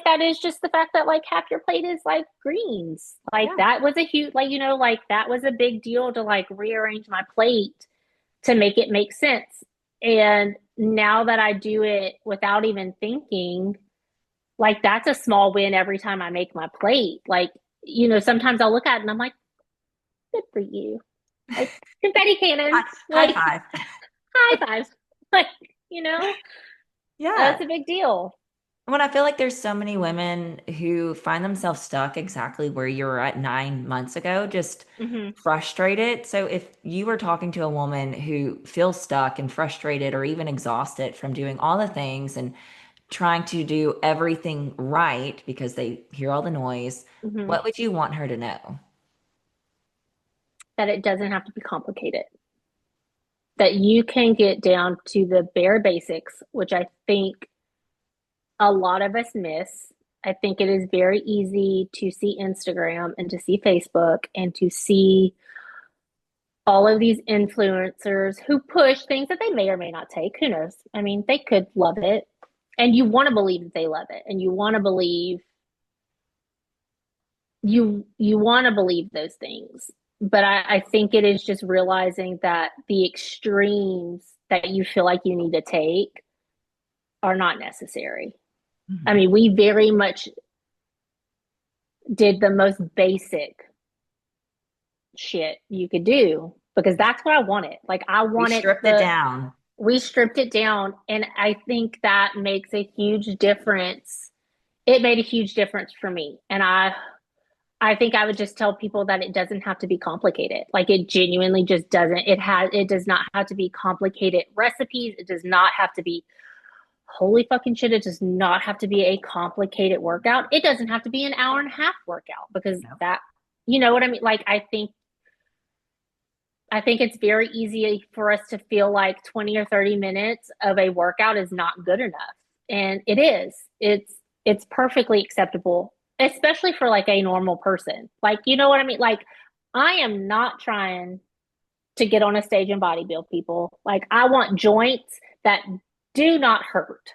that is just the fact that like half your plate is like greens, like
yeah.
that was a huge, like, like that was a big deal to like rearrange my plate to make it make sense. And now that I do it without even thinking, like that's a small win every time I make my plate. Like, sometimes I'll look at it and I'm like, good for you. Like confetti cannon,
High
like
five.
high fives. Like, you know,
Yeah.
that's a big deal.
When I feel like there's so many women who find themselves stuck exactly where you were at 9 months ago, just
Hmm.
frustrated. So if you were talking to a woman who feels stuck and frustrated or even exhausted from doing all the things and trying to do everything right because they hear all the noise,
Hmm.
what would you want her to know?
That it doesn't have to be complicated. That you can get down to the bare basics, which I think a lot of us miss. I think it is very easy to see Instagram and to see Facebook and to see all of these influencers who push things that they may or may not take. Who knows? I mean, they could love it. And you want to believe that they love it. And you want to believe those things. But I think it is just realizing that the extremes that you feel like you need to take are not necessary. I
Mhm.
mean, we very much did the most basic shit you could do, because that's what I wanted. Like I
We
wanted
stripped it
the
down.
we stripped it down, and I think that makes a huge difference. It made a huge difference for me. And I think I would just tell people that it doesn't have to be complicated. Like it genuinely just doesn't. It does not have to be complicated recipes. It does not have to be, holy fucking shit, it does not have to be a complicated workout. It doesn't have to be an hour and a half workout, because
No.
that, you know what I mean? Like I think it's very easy for us to feel like 20 or 30 minutes of a workout is not good enough. And it is. It's perfectly acceptable, especially for like a normal person. Like, you know what I mean? Like I am not trying to get on a stage and bodybuild people. Like I want joints that do not hurt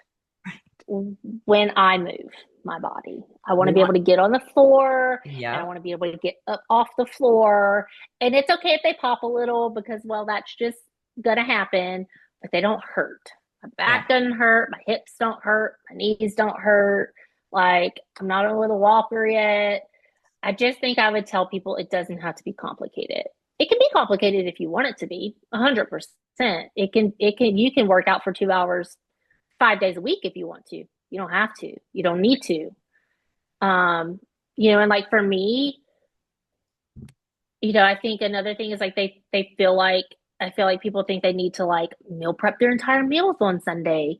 when I move my body. I want
We
to be
want,
able to get on the floor, and I
yeah,
want to be able to get up off the floor. And it's okay if they pop a little, because, well, that's just going to happen, but they don't hurt. My
yeah.
back doesn't hurt. My hips don't hurt. My knees don't hurt. Like, I'm not on with a walker yet. I just think I would tell people it doesn't have to be complicated. It can be complicated if you want it to be, 100%. You can work out for 2 hours 5 days a week if you want to. You don't have to. You don't need to. Um, and like for me, I think another thing is like they feel like I feel like people think they need to like meal prep their entire meals on Sunday.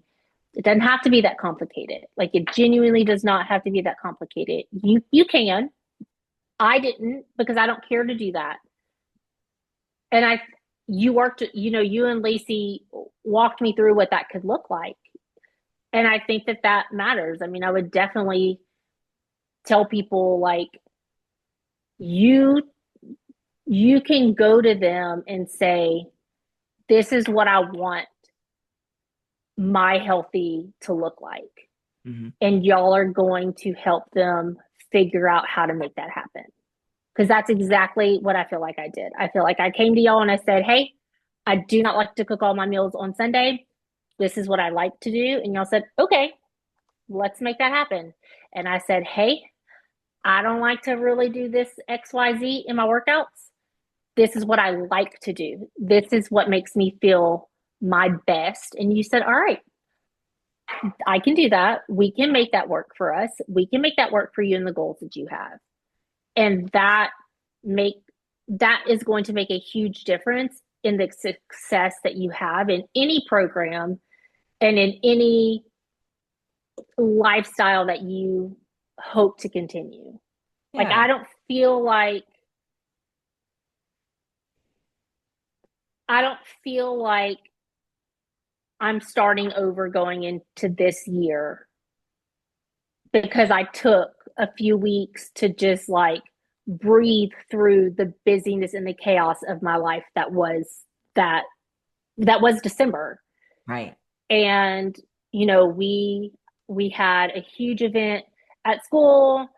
It doesn't have to be that complicated. Like it genuinely does not have to be that complicated. You can. I didn't, because I don't care to do that. And you and Lacey walked me through what that could look like. And I think that matters. I mean, I would definitely tell people like you you can go to them and say, this is what I want my healthy to look like,
Hmm.
and y'all are going to help them figure out how to make that happen. Because that's exactly what I feel like I did. I feel like I came to y'all and I said, hey, I do not like to cook all my meals on Sunday. This is what I like to do. And y'all said, okay, let's make that happen. And I said, hey, I don't like to really do this XYZ in my workouts. This is what I like to do. This is what makes me feel my best. And you said, all right, I can do that. We can make that work for us. We can make that work for you and the goals that you have. And make that is going to make a huge difference in the success that you have in any program and in any lifestyle that you hope to continue. Like
Yeah.
I don't feel like I'm starting over going into this year because I took a few weeks to just like breathe through the busyness and the chaos of my life that that was December.
Right.
And we had a huge event at school.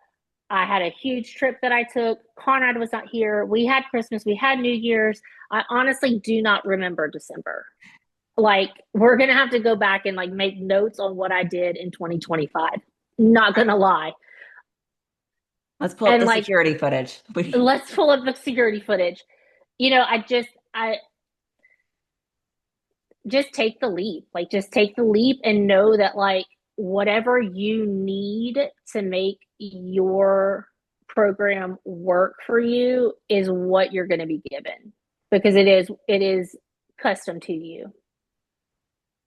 I had a huge trip that I took. Conrad was not here. We had Christmas, we had New Year's. I honestly do not remember December. Like, we're going to have to go back and like make notes on what I did in 2025. Not going to lie.
Let's pull up
And
the
like,
security footage.
let's pull up the security footage. I just take the leap. Like, just take the leap and know that like whatever you need to make your program work for you is what you're going to be given, because it is custom to you.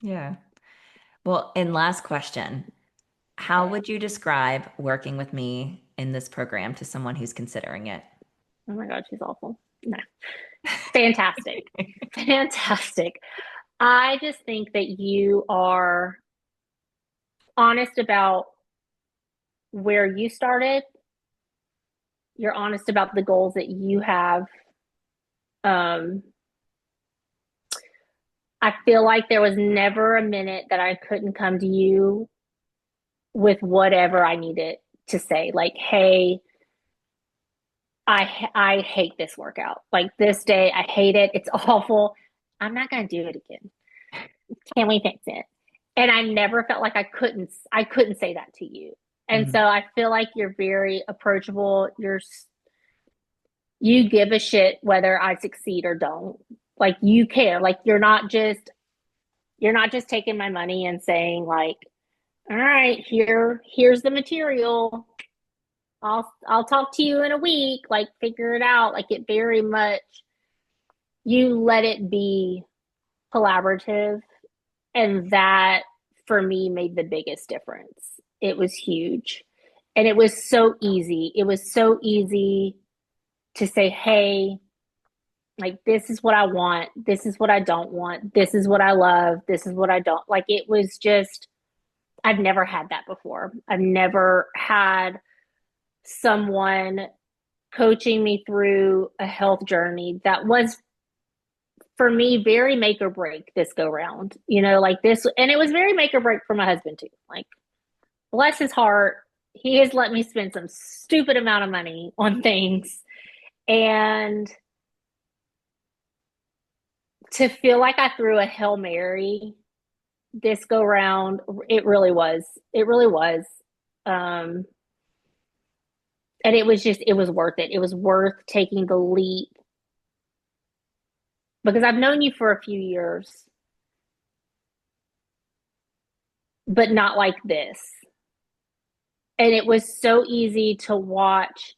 Yeah. Well, and last question. How would you describe working with me in this program to someone who's considering it?
Oh my god, she's awful. No. Fantastic. Fantastic. I just think that you are honest about where you started. You're honest about the goals that you have. Um, I feel like there was never a minute that I couldn't come to you with whatever I needed to say. Like, hey, I hate this workout. Like, this day, I hate it. It's awful. I'm not going to do it again. Can we fix it? And I never felt like I couldn't say that to you. And so
Mhm.
I feel like you're very approachable. You give a shit whether I succeed or don't. Like, you care. Like, you're not just taking my money and saying like, all right, here's the material. I'll talk to you in a week, like figure it out. Like, it very much, you let it be collaborative. And that for me made the biggest difference. It was huge. And it was so easy. It was so easy to say, hey, like, this is what I want. This is what I don't want. This is what I love. This is what I don't. Like, it was just, I've never had that before. I've never had someone coaching me through a health journey that was, for me, very make or break this go round. Like this, and it was very make or break for my husband too. Like, bless his heart, he has let me spend some stupid amount of money on things, and to feel like I threw a Hail Mary this go round, it really was. It really was. Um, and it was worth it. It was worth taking the leap, because I've known you for a few years, but not like this. And it was so easy to watch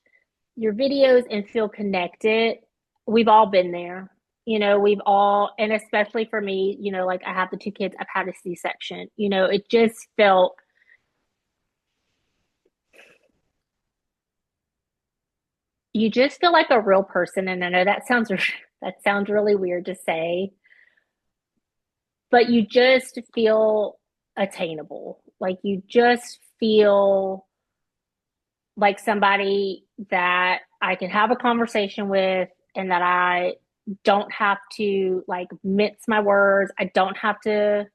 your videos and feel connected. We've all been there. We've all, and especially for me, like, I have the two kids, I've had a C-section. It just felt, you just feel like a real person. And I know that sounds really weird to say, but you just feel attainable. Like, you just feel like somebody that I can have a conversation with, and that I don't have to like mince my words. I don't have to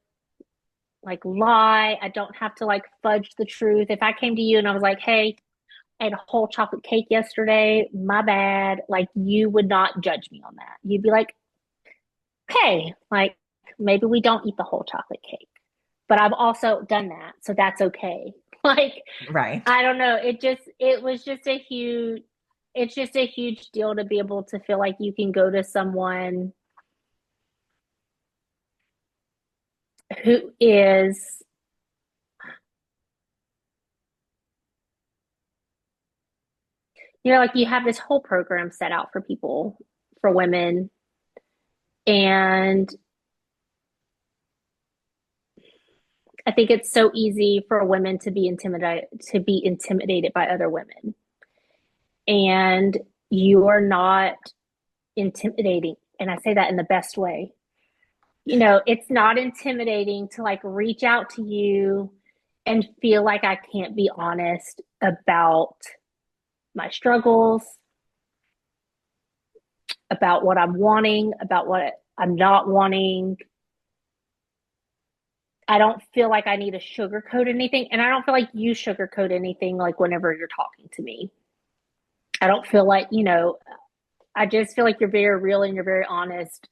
like lie. I don't have to like fudge the truth. If I came to you and I was like, hey, ate a whole chocolate cake yesterday. My bad. Like, you would not judge me on that. You'd be like, okay, like maybe we don't eat the whole chocolate cake. But I've also done that, so that's okay. Like,
Right.
I don't know. It was just a huge, it's just a huge deal to be able to feel like you can go to someone who is, like you have this whole program set out for people, for women, and I think it's so easy for women to be intimidated by other women. And you are not intimidating. And I say that in the best way. It's not intimidating to like reach out to you and feel like I can't be honest about my struggles, about what I'm wanting, about what I'm not wanting. I don't feel like I need to sugarcoat anything. And I don't feel like you sugarcoat anything like whenever you're talking to me. I don't feel like, I just feel like you're very real and you're very honest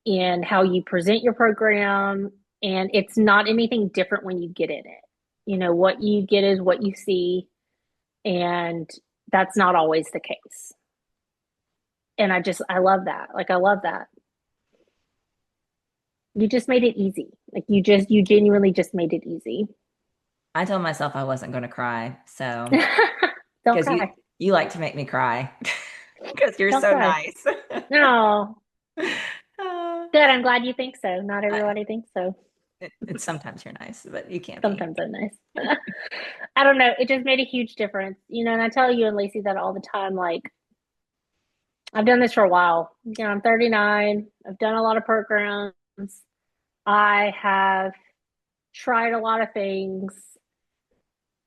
in how you present your program. And it's not anything different when you get in it. What you get is what you see. And that's not always the case. And I love that. Like, I love that. You just made it easy. Like, you genuinely just made it easy.
I told myself I wasn't going to cry. So,
Don't
because
cry.
you like to make me cry because you're
Don't
so
cry.
nice.
No.
Uh,
Good. I'm glad you think so. Not
I,
everybody thinks so.
it's sometimes you're nice, but you can't be.
Sometimes I'm nice. I don't know. It just made a huge difference. And I tell you and Lacey that all the time. Like, I've done this for a while. I'm 39. I've done a lot of programs. I have tried a lot of things,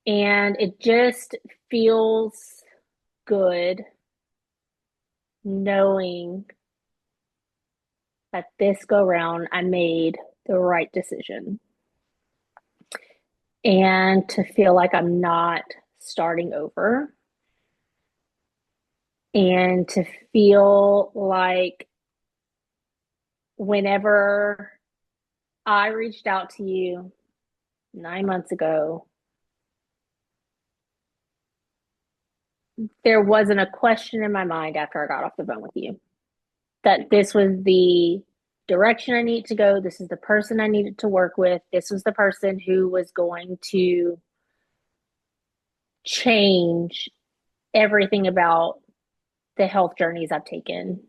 and it just feels good knowing that this go round I made the right decision, and to feel like I'm not starting over, and to feel like whenever I reached out to you 9 months ago, there wasn't a question in my mind after I got off the phone with you that this was the direction I need to go. This is the person I needed to work with. This was the person who was going to change everything about the health journeys I've taken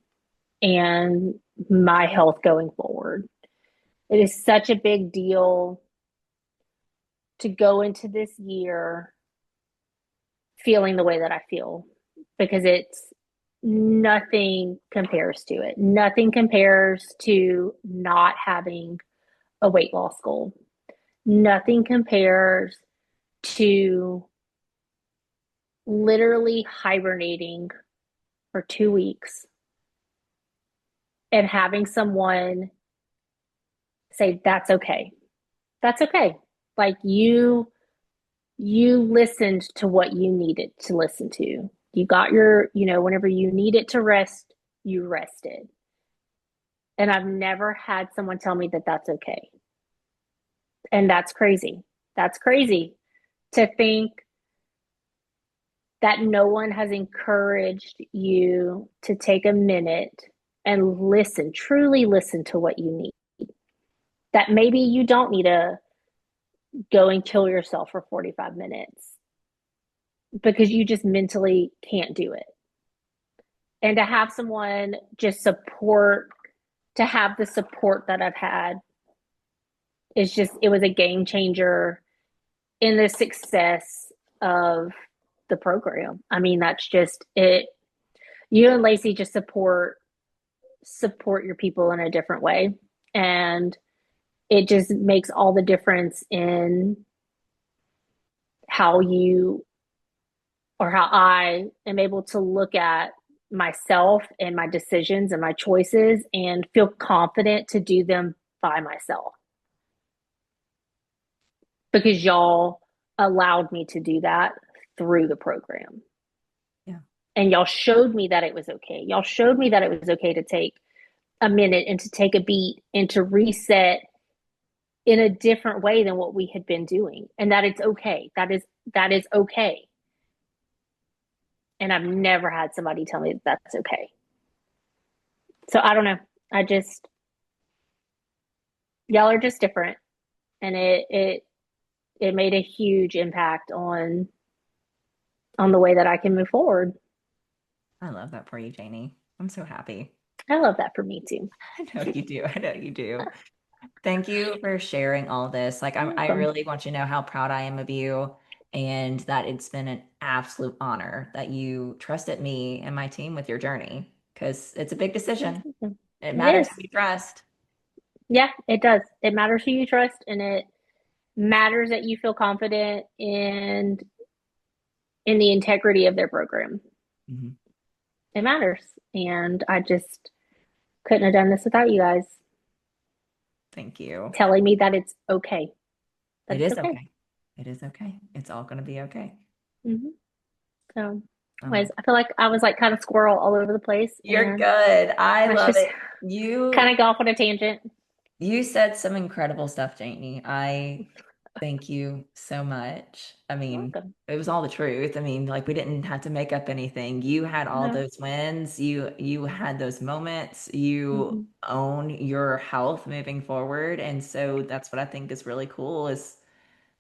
and my health going forward. It is such a big deal to go into this year feeling the way that I feel, because it's nothing compares to it. Nothing compares to not having a weight loss goal. Nothing compares to literally hibernating for 2 weeks and having someone say, that's okay. That's okay. Like, you listened to what you needed to listen to. You got your, whenever you needed to rest, you rested. And I've never had someone tell me that that's okay. And that's crazy. That's crazy to think that no one has encouraged you to take a minute and listen, truly listen to what you need. That maybe you don't need to go and kill yourself for 45 minutes because you just mentally can't do it. And to have someone just support, to have the support that I've had, it was a game changer in the success of the program. I mean, that's just it. You and Lacey just support your people in a different way. And it just makes all the difference in how you, or how I am able to look at myself and my decisions and my choices and feel confident to do them by myself, because y'all allowed me to do that through the program.
Yeah.
And y'all showed me that it was okay. Y'all showed me that it was okay to take a minute and to take a beat and to reset in a different way than what we had been doing. And that it's okay. That is okay. And I've never had somebody tell me that that's okay. So I don't know. I just y'all are just different. And it made a huge impact on the way that I can move forward.
I love that for you, Janie. I'm so happy.
I love that for me too.
I know you do. I know you do. Thank you for sharing all this. Like
You're
I
welcome.
really want you to know how proud I am of you and that it's been an absolute honor that you trusted me and my team with your journey because it's a big decision. It
It
matters
is.
who you trust.
Yeah, it does. It matters who you trust, and it matters that you feel confident in the integrity of their program.
Mhm.
It matters. And I just couldn't have done this without you guys
Thank you.
telling me that it's okay. That
It
it's
is
okay.
okay. It is okay. It's all going to be okay.
Hmm. So,
Oh my,
anyways, I feel like I was like kind of squirrel all over the place,
you're
and
good. I
let's
love
just
it.
kind
You
of go off on a tangent.
You said some incredible stuff, Janie. I thank you so much. I
You're
mean,
welcome.
it was all the truth. I mean, like we didn't have to make up anything. You had all
No.
those wins. You had those moments. You
Hmm.
own your health moving forward. And so that's what I think is really cool is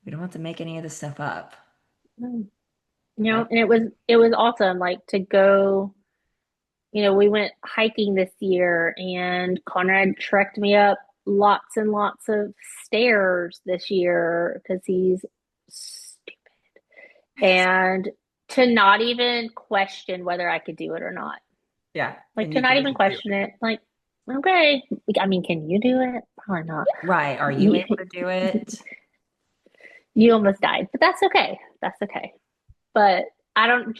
we don't have to make any of this stuff up.
No. You know,
That
and it was awesome. Like to go. We went hiking this year, and Conrad trekked me up lots and lots of stairs this year because he's stupid. And to not even question whether I could do it or not.
yeah.
Like
And
to
you
not
can
even
just do
question
it.
it. Like, okay. I mean, can you do it? Probably not.
Right. Are you
You,
able to do it?
you almost died, but that's okay. That's okay. But I don't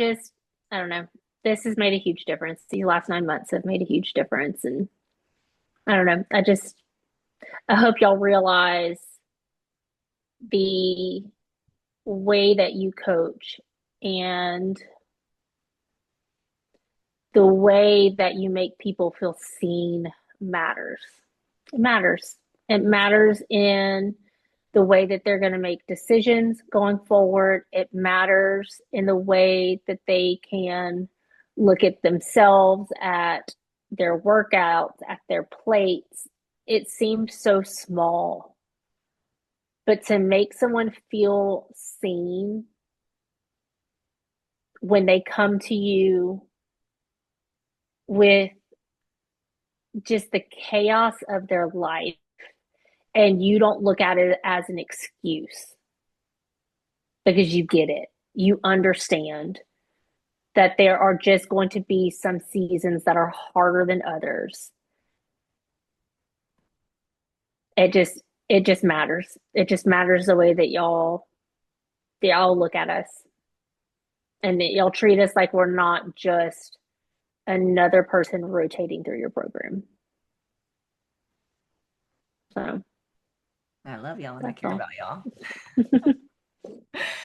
know. This has made a huge difference. These last 9 months have made a huge difference. And I don't know. I hope y'all realize the way that you coach and the way that you make people feel seen matters. It matters. It matters in the way that they're going to make decisions going forward. It matters in the way that they can look at themselves, at their workouts, at their plates. It seems so small, but to make someone feel seen when they come to you with just the chaos of their life and you don't look at it as an excuse because you get it. You understand that there are just going to be some seasons that are harder than others. It just matters. It just matters the way that y'all look at us and that y'all treat us like we're not just another person rotating through your program. So
I love y'all and I
that's
care
all.
about y'all.